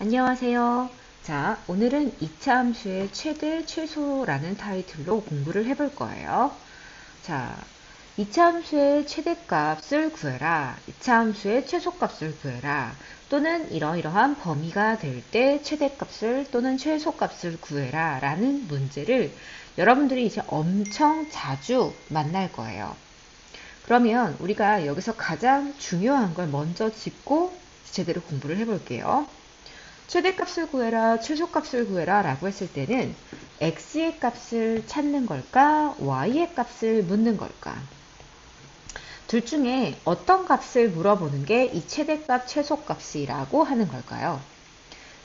안녕하세요. 자, 오늘은 2차 함수의 최대, 최소라는 타이틀로 공부를 해볼 거예요. 자, 2차 함수의 최대값을 구해라. 2차 함수의 최소값을 구해라. 또는 이러이러한 범위가 될 때 최대값을 또는 최소값을 구해라. 라는 문제를 여러분들이 이제 엄청 자주 만날 거예요. 그러면 우리가 여기서 가장 중요한 걸 먼저 짚고 제대로 공부를 해볼게요. 최대값을 구해라, 최소값을 구해라 라고 했을 때는 x의 값을 찾는 걸까, y의 값을 묻는 걸까? 둘 중에 어떤 값을 물어보는 게 이 최대값, 최소값이라고 하는 걸까요?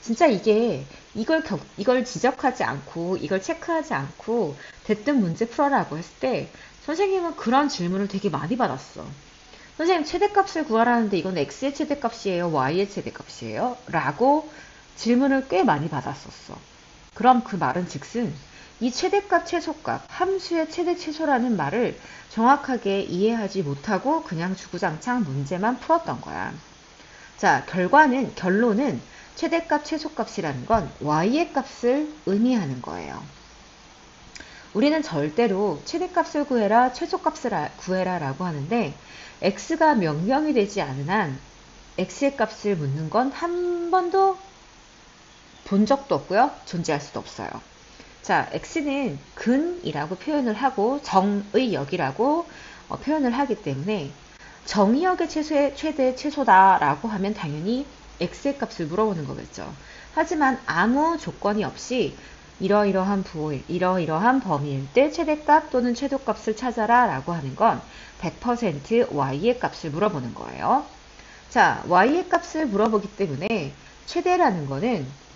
진짜 이걸 지적하지 않고, 이걸 체크하지 않고 대뜸 문제 풀어라고 했을 때 선생님은 그런 질문을 되게 많이 받았어. 선생님, 최대값을 구하라는데 이건 x의 최대값이에요, y의 최대값이에요? 라고 질문을 꽤 많이 받았었어. 그럼 그 말은 즉슨 이 최대값, 최소값, 함수의 최대, 최소라는 말을 정확하게 이해하지 못하고 그냥 주구장창 문제만 풀었던 거야. 자, 결론은 최대값, 최소값이라는 건 y의 값을 의미하는 거예요. 우리는 절대로 최대값을 구해라, 최소값을 구해라 라고 하는데 x가 명명이 되지 않은 한 x의 값을 묻는 건 한 번도 본 적도 없고요. 존재할 수도 없어요. 자, x는 근이라고 표현을 하고 정의역이라고 표현을 하기 때문에 정의역의 최대, 최소다라고 하면 당연히 x의 값을 물어보는 거겠죠. 하지만 아무 조건이 없이 이러이러한 범위일 때 최대값 또는 최소값을 찾아라 라고 하는 건 100% y의 값을 물어보는 거예요. 자, y의 값을 물어보기 때문에 최대라는 거는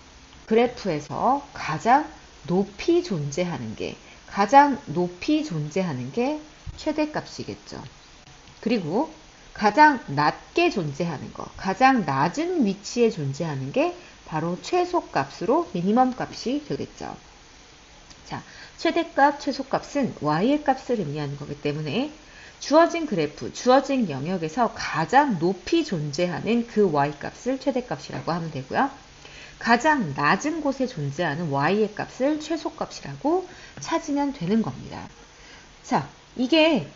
그래프에서 가장 높이 존재하는 게 최대값이겠죠. 그리고 가장 낮게 존재하는 거, 가장 낮은 위치에 존재하는 게 바로 최소값으로 미니멈 값이 되겠죠. 자, 최대값, 최소값은 y의 값을 의미하는 거기 때문에 주어진 그래프, 주어진 영역에서 가장 높이 존재하는 그 y값을 최대값이라고 하면 되고요. 가장 낮은 곳에 존재하는 y의 값을 최소값이라고 찾으면 되는 겁니다. 자, 이게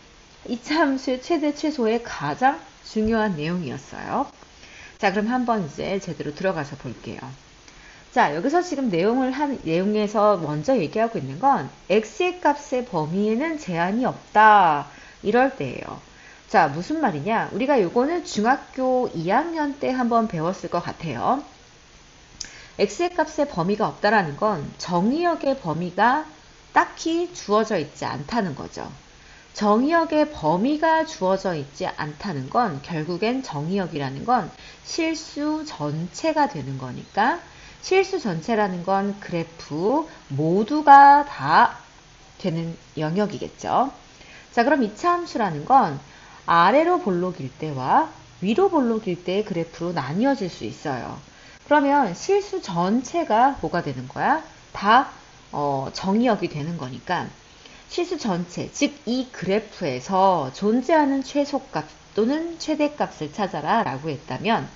2차 함수의 최대, 최소의 가장 중요한 내용이었어요. 자, 그럼 한번 이제 제대로 들어가서 볼게요. 자, 여기서 지금 내용에서 먼저 얘기하고 있는 건 x의 값의 범위에는 제한이 없다. 이럴 때예요. 자, 무슨 말이냐? 우리가 요거는 중학교 2학년 때 한번 배웠을 것 같아요. x의 값의 범위가 없다라는 건 정의역의 범위가 딱히 주어져 있지 않다는 거죠. 정의역의 범위가 주어져 있지 않다는 건 결국엔 정의역이라는 건 실수 전체가 되는 거니까 실수 전체라는 건 그래프 모두가 다 되는 영역이겠죠. 자, 그럼 2차 함수라는 건 아래로 볼록일 때와 위로 볼록일 때의 그래프로 나뉘어질 수 있어요. 그러면 실수 전체가 뭐가 되는 거야? 다 정의역이 되는 거니까 실수 전체, 즉 이 그래프에서 존재하는 최소값 또는 최대값을 찾아라 라고 했다면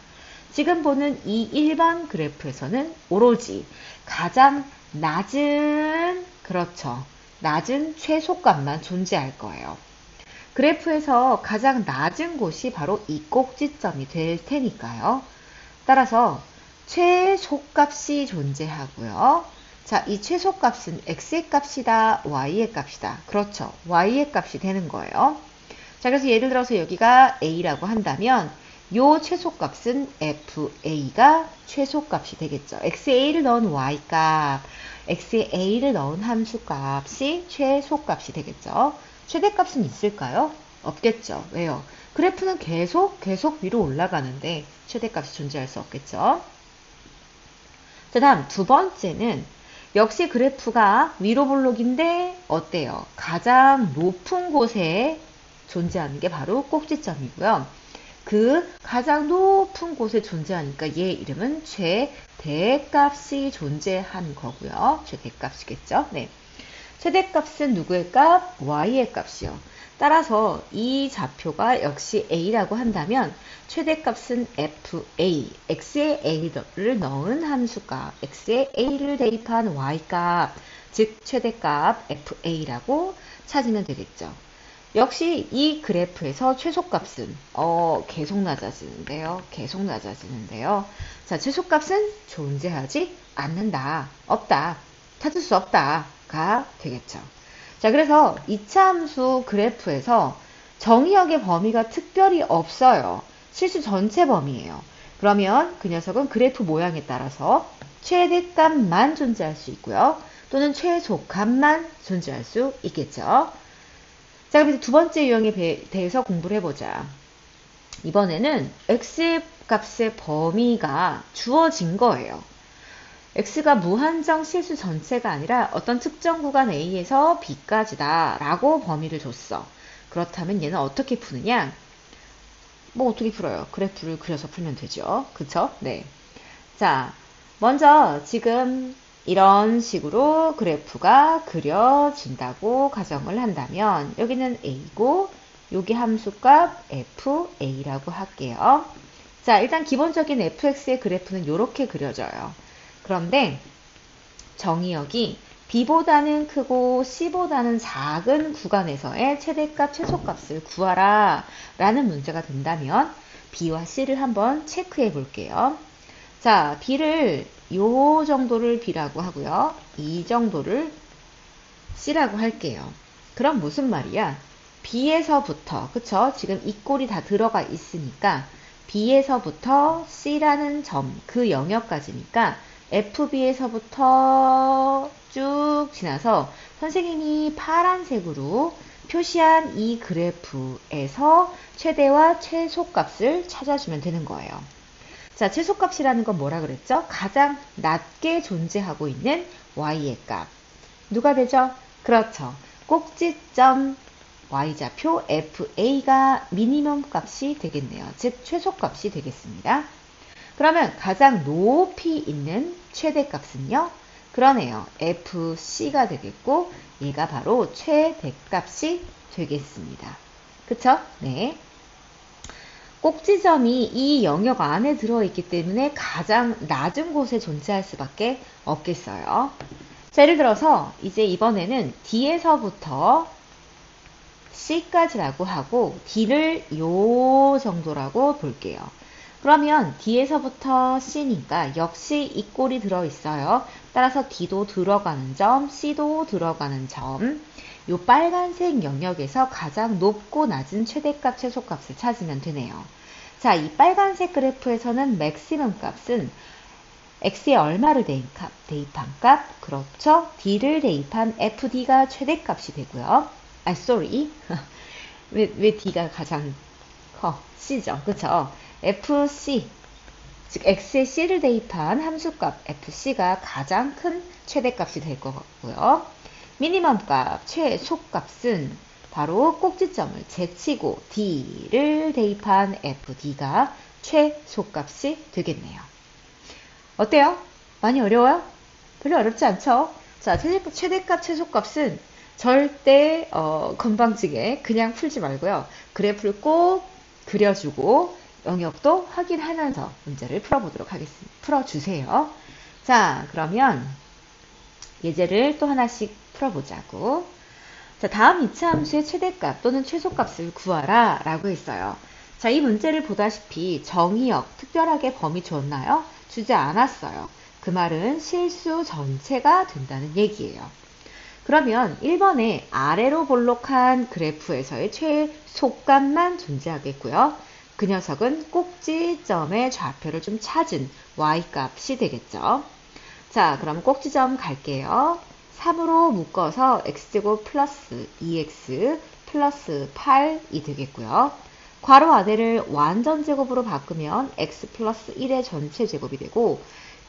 지금 보는 이 1번 그래프에서는 오로지 가장 낮은, 그렇죠, 낮은 최소값만 존재할 거예요. 그래프에서 가장 낮은 곳이 바로 이 꼭지점이 될 테니까요. 따라서 최소값이 존재하고요. 자, 이 최소값은 x의 값이다, y의 값이다. 그렇죠. y의 값이 되는 거예요. 자, 그래서 예를 들어서 여기가 a라고 한다면 요 최소값은 fa가 최소값이 되겠죠. xa를 넣은 y값, xa를 넣은 함수값이 최소값이 되겠죠. 최대값은 있을까요? 없겠죠. 왜요? 그래프는 계속 위로 올라가는데 최대값이 존재할 수 없겠죠. 자, 다음 두 번째는 역시 그래프가 위로 볼록인데 어때요? 가장 높은 곳에 존재하는 게 바로 꼭지점이고요. 그 가장 높은 곳에 존재하니까 얘 이름은 최대값이 존재한 거고요. 최대값이겠죠. 네. 최대값은 누구의 값? y의 값이요. 따라서 이 좌표가 역시 a라고 한다면 최대값은 fa, x에 a를 넣은 함수값, x에 a를 대입한 y값, 즉 최대값 fa라고 찾으면 되겠죠. 역시 이 그래프에서 최소값은 계속 낮아지는데요. 계속 낮아지는데요. 자, 최소값은 존재하지 않는다. 없다. 찾을 수 없다가 되겠죠. 자, 그래서 이차함수 그래프에서 정의역의 범위가 특별히 없어요. 실수 전체 범위예요. 그러면 그 녀석은 그래프 모양에 따라서 최대값만 존재할 수 있고요. 또는 최소값만 존재할 수 있겠죠. 자, 그럼 이제 두 번째 유형에 대해서 공부를 해보자. 이번에는 x 값의 범위가 주어진 거예요. x가 무한정 실수 전체가 아니라 어떤 특정 구간 a에서 b까지다 라고 범위를 줬어. 그렇다면 얘는 어떻게 푸느냐? 뭐 어떻게 풀어요? 그래프를 그려서 풀면 되죠. 그쵸? 네. 자, 먼저 지금 이런 식으로 그래프가 그려진다고 가정을 한다면 여기는 a고 여기 함수값 fa라고 할게요. 자, 일단 기본적인 fx의 그래프는 이렇게 그려져요. 그런데 정의역이 b보다는 크고 c보다는 작은 구간에서의 최대값, 최소값을 구하라 라는 문제가 된다면 b와 c를 한번 체크해 볼게요. 자, b를 요 정도를 b라고 하고요. 이 정도를 c라고 할게요. 그럼 무슨 말이야? b에서부터, 그쵸? 지금 이 꼴이 다 들어가 있으니까 b에서부터 c라는 점, 그 영역까지니까 fb에서부터 쭉 지나서 선생님이 파란색으로 표시한 이 그래프에서 최대와 최소값을 찾아주면 되는 거예요. 자, 최소값이라는 건 뭐라 그랬죠? 가장 낮게 존재하고 있는 y의 값. 누가 되죠? 그렇죠. 꼭지점 y좌표 fa가 미니멈 값이 되겠네요. 즉 최소값이 되겠습니다. 그러면 가장 높이 있는 최대값은요? 그러네요. fc가 되겠고 얘가 바로 최대값이 되겠습니다. 그쵸? 네. 꼭지점이 이 영역 안에 들어있기 때문에 가장 낮은 곳에 존재할 수밖에 없겠어요. 자, 예를 들어서 이제 이번에는 D에서부터 C까지라고 하고 D를 요 정도라고 볼게요. 그러면 D에서부터 C니까 역시 이 꼴이 들어있어요. 따라서 D도 들어가는 점, C도 들어가는 점, 요 빨간색 영역에서 가장 높고 낮은 최대값, 최소값을 찾으면 되네요. 자, 이 빨간색 그래프에서는 맥시멈 값은 x에 얼마를 대입한 값? 그렇죠. d를 대입한 fd가 최대값이 되고요. 아, sorry. 왜 d가 가장 커? c죠. 그쵸? fc, 즉 x에 c를 대입한 함수값 fc가 가장 큰 최대값이 될 거고요. 미니멈 값, 최소값은 바로 꼭지점을 제치고 d를 대입한 fd가 최소값이 되겠네요. 어때요? 많이 어려워요? 별로 어렵지 않죠? 자, 최대값, 최소값은 절대 건방지게 그냥 풀지 말고요. 그래프를 꼭 그려주고 영역도 확인하면서 문제를 풀어보도록 하겠습니다. 풀어주세요. 자, 그러면 예제를 또 하나씩 풀어보자고. 자, 다음 이차 함수의 최대값 또는 최소값을 구하라 라고 했어요. 자, 이 문제를 보다시피 정의역, 특별하게 범위 줬나요? 주지 않았어요. 그 말은 실수 전체가 된다는 얘기예요. 그러면 1번에 아래로 볼록한 그래프에서의 최소값만 존재하겠고요. 그 녀석은 꼭지점의 좌표를 좀 찾은 y값이 되겠죠. 자, 그럼 꼭지점 갈게요. 3으로 묶어서 x제곱 플러스 2x 플러스 8이 되겠고요. 괄호 안에를 완전 제곱으로 바꾸면 x 플러스 1의 전체 제곱이 되고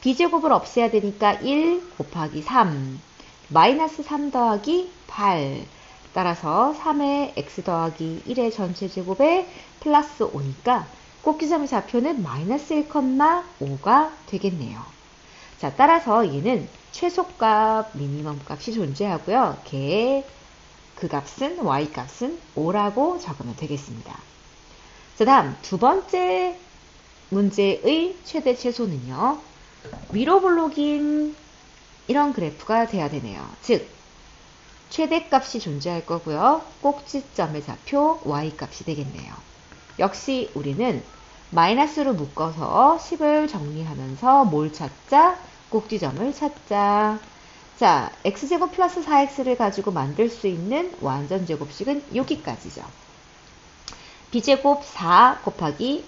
b제곱을 없애야 되니까 1 곱하기 3 마이너스 3 더하기 8 따라서 3의 x 더하기 1의 전체 제곱에 플러스 5니까 꼭지점의 좌표는 마이너스 1,5가 되겠네요. 자, 따라서 얘는 최소값, 미니멈 값이 존재하고요. 걔의 그 값은 y 값은 5라고 적으면 되겠습니다. 자, 다음 두 번째 문제의 최대 최소는요. 위로 블록인 이런 그래프가 돼야 되네요. 즉 최대값이 존재할 거고요. 꼭지점의 좌표 y값이 되겠네요. 역시 우리는 마이너스로 묶어서 10을 정리하면서 뭘 찾자? 꼭지점을 찾자. 자, x제곱 플러스 4x를 가지고 만들 수 있는 완전 제곱식은 여기까지죠. b제곱 4 곱하기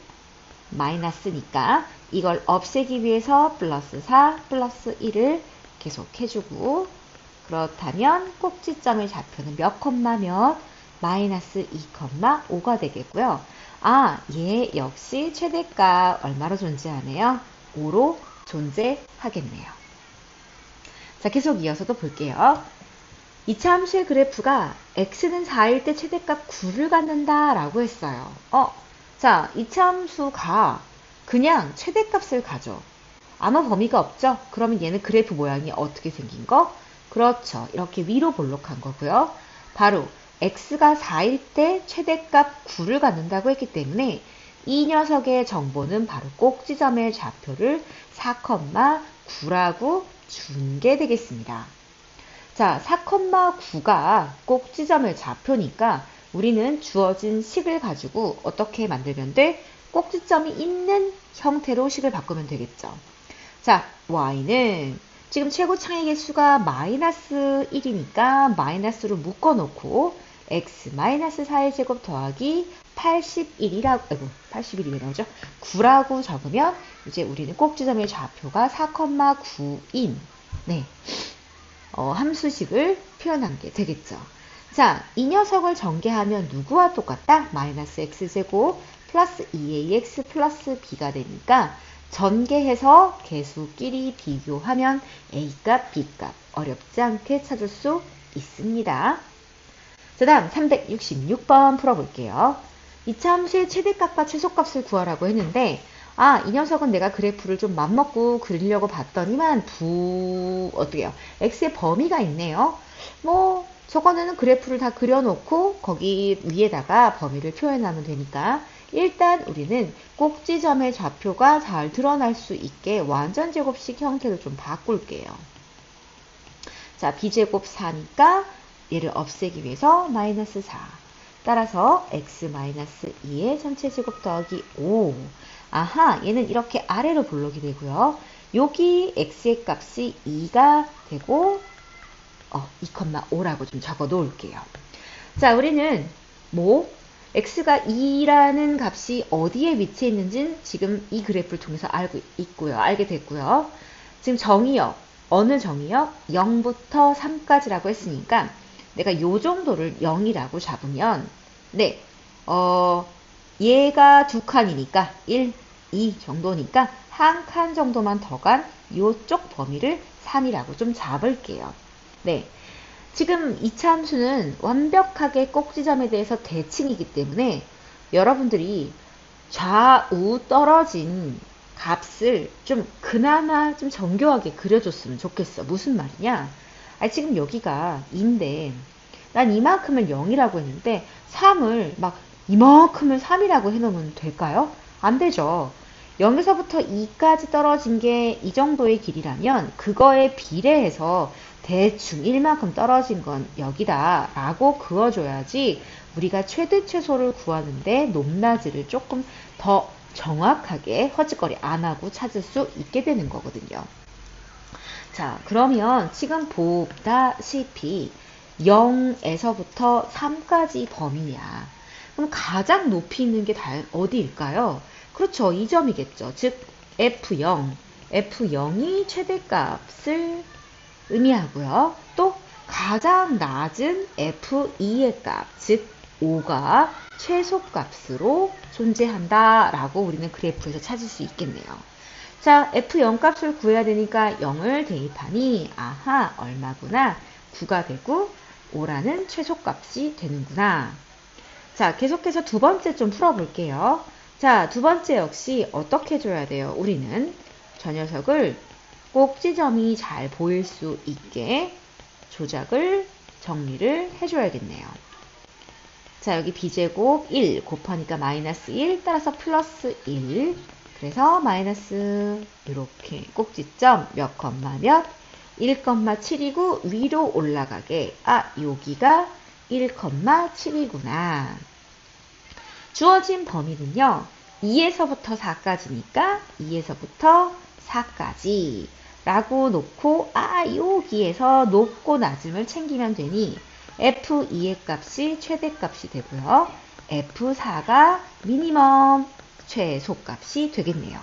마이너스니까 이걸 없애기 위해서 플러스 4 플러스 1을 계속 해주고, 그렇다면 꼭지점의 좌표는 몇 콤마 몇? 마이너스 2 콤마 5가 되겠고요. 아, 얘 역시 최대값 얼마로 존재하네요? 5로 존재하겠네요. 자, 계속 이어서도 볼게요. 이차 함수의 그래프가 x는 4일 때 최대값 9를 갖는다 라고 했어요. 자, 이차 함수가 그냥 최대값을 가져. 아무 범위가 없죠? 그러면 얘는 그래프 모양이 어떻게 생긴 거? 그렇죠. 이렇게 위로 볼록한 거고요. 바로 x가 4일 때 최대값 9를 갖는다고 했기 때문에 이 녀석의 정보는 바로 꼭지점의 좌표를 4,9라고 준 게 되겠습니다. 자, 4,9가 꼭지점의 좌표니까 우리는 주어진 식을 가지고 어떻게 만들면 돼? 꼭지점이 있는 형태로 식을 바꾸면 되겠죠. 자, y는 지금 최고 창의 개수가 마이너스 1이니까 마이너스로 묶어놓고 x 마이너스 4의 제곱 더하기 81이라고 나오죠? 9라고 적으면 이제 우리는 꼭지점의 좌표가 4,9인 함수식을 표현한 게 되겠죠. 자, 이 녀석을 전개하면 누구와 똑같다? 마이너스 x제곱 플러스 2ax 플러스 b가 되니까 전개해서 개수끼리 비교하면 a값, b값 어렵지 않게 찾을 수 있습니다. 자, 다음 366번 풀어볼게요. 이차 함수의 최대값과 최소값을 구하라고 했는데 이 녀석은 내가 그래프를 좀 맘먹고 그리려고 봤더니만 어떻게요? x의 범위가 있네요. 저거는 그래프를 다 그려놓고 거기 위에다가 범위를 표현하면 되니까 일단 우리는 꼭지점의 좌표가 잘 드러날 수 있게 완전 제곱식 형태로 좀 바꿀게요. 자, b제곱 4니까 얘를 없애기 위해서 마이너스 4. 따라서 x 마이너스 2의 전체 제곱 더하기 5. 아하, 얘는 이렇게 아래로 블록이 되고요. 여기 x의 값이 2가 되고 2,5라고 좀 적어 놓을게요. 자, 우리는 x가 2라는 값이 어디에 위치해 있는지는 지금 이 그래프를 통해서 알게 됐고요. 지금 정의역, 어느 정의역? 0부터 3까지라고 했으니까 내가 요 정도를 0이라고 잡으면 얘가 두 칸이니까 1, 2 정도니까 한 칸 정도만 더 간 요쪽 범위를 3이라고 좀 잡을게요. 지금 이차 함수는 완벽하게 꼭지점에 대해서 대칭이기 때문에 여러분들이 좌우 떨어진 값을 좀 그나마 좀 정교하게 그려줬으면 좋겠어. 무슨 말이냐? 지금 여기가 2인데 난 이만큼을 0이라고 했는데 3을 막 이만큼을 3이라고 해놓으면 될까요? 안 되죠. 0에서부터 2까지 떨어진 게 이 정도의 길이라면 그거에 비례해서 대충 1만큼 떨어진 건 여기다 라고 그어줘야지 우리가 최대 최소를 구하는데 높낮이를 조금 더 정확하게 허짓거리 안 하고 찾을 수 있게 되는 거거든요. 자, 그러면 지금 보다시피 0에서부터 3까지 범위야. 그럼 가장 높이 있는 게 어디일까요? 그렇죠. 이 점이겠죠. 즉 F0. F0이 최대값을 의미하고요. 또 가장 낮은 F2의 값, 즉 5가 최소값으로 존재한다라고 우리는 그래프에서 찾을 수 있겠네요. 자, F0 값을 구해야 되니까 0을 대입하니 아하, 얼마구나. 9가 되고 5라는 최소값이 되는구나. 자, 계속해서 두 번째 좀 풀어볼게요. 자, 두 번째 역시 어떻게 줘야 돼요? 우리는 저 녀석을 꼭지점이 잘 보일 수 있게 조작을 정리를 해줘야겠네요. 자, 여기 b제곱 1 곱하니까 마이너스 1 따라서 플러스 1. 그래서 마이너스 이렇게 꼭지점 몇 컴마 몇 1,7이고 위로 올라가게 여기가 1,7이구나. 주어진 범위는요. 2에서부터 4까지니까 2에서부터 4까지 라고 놓고 여기에서 높고 낮음을 챙기면 되니 F2의 값이 최대값이 되고요. F4가 미니멈 최소값이 되겠네요.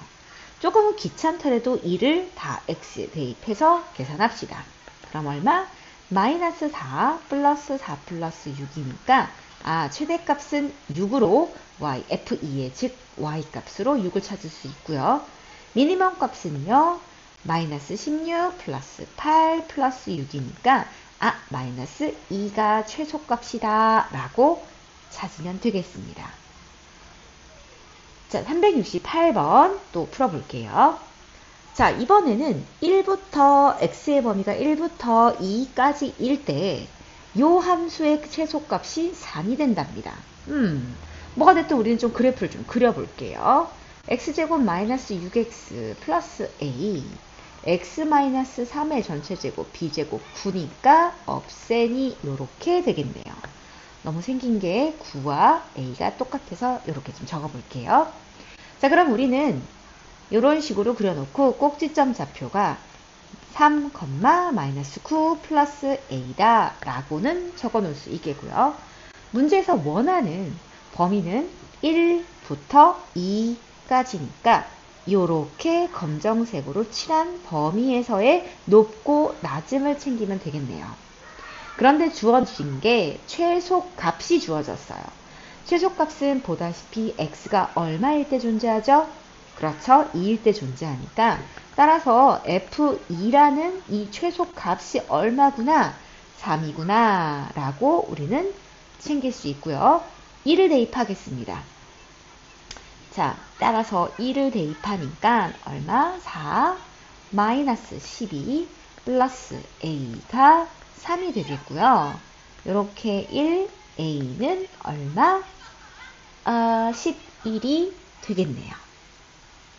조금은 귀찮더라도 2를 다 X에 대입해서 계산합시다. 그럼 얼마? 마이너스 4 플러스 4 플러스 6이니까 최대값은 6으로 F2의 즉 Y값으로 6을 찾을 수 있고요. 미니멈 값은요. 마이너스 16 플러스 8 플러스 6이니까 마이너스 2가 최소값이다 라고 찾으면 되겠습니다. 자, 368번 또 풀어볼게요. 자, 이번에는 1부터 x의 범위가 1부터 2까지일 때 요 함수의 최소값이 3이 된답니다. 뭐가 됐든 우리는 좀 그래프를 좀 그려볼게요. x제곱 마이너스 6x 플러스 a x 마이너스 3의 전체제곱 b제곱 9니까 없애니 요렇게 되겠네요. 너무 생긴 게 9와 a가 똑같아서 이렇게 좀 적어볼게요. 자, 그럼 우리는 이런 식으로 그려놓고 꼭지점 좌표가 3, 마이너스 9 플러스 a다 라고는 적어놓을 수 있겠고요. 문제에서 원하는 범위는 1부터 2까지니까 이렇게 검정색으로 칠한 범위에서의 높고 낮음을 챙기면 되겠네요. 그런데 주어진 게 최소값이 주어졌어요. 최소값은 보다시피 x가 얼마일 때 존재하죠? 그렇죠. 2일 때 존재하니까 따라서 f2라는 이 최소값이 얼마구나? 3이구나 라고 우리는 챙길 수 있고요. 2를 대입하겠습니다. 자, 따라서 2를 대입하니까 얼마? 4 마이너스 12 플러스 a가 3이 되겠고요. 이렇게 1, a는 얼마? 11이 되겠네요.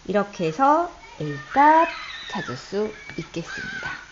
이렇게 해서 A값 찾을 수 있겠습니다.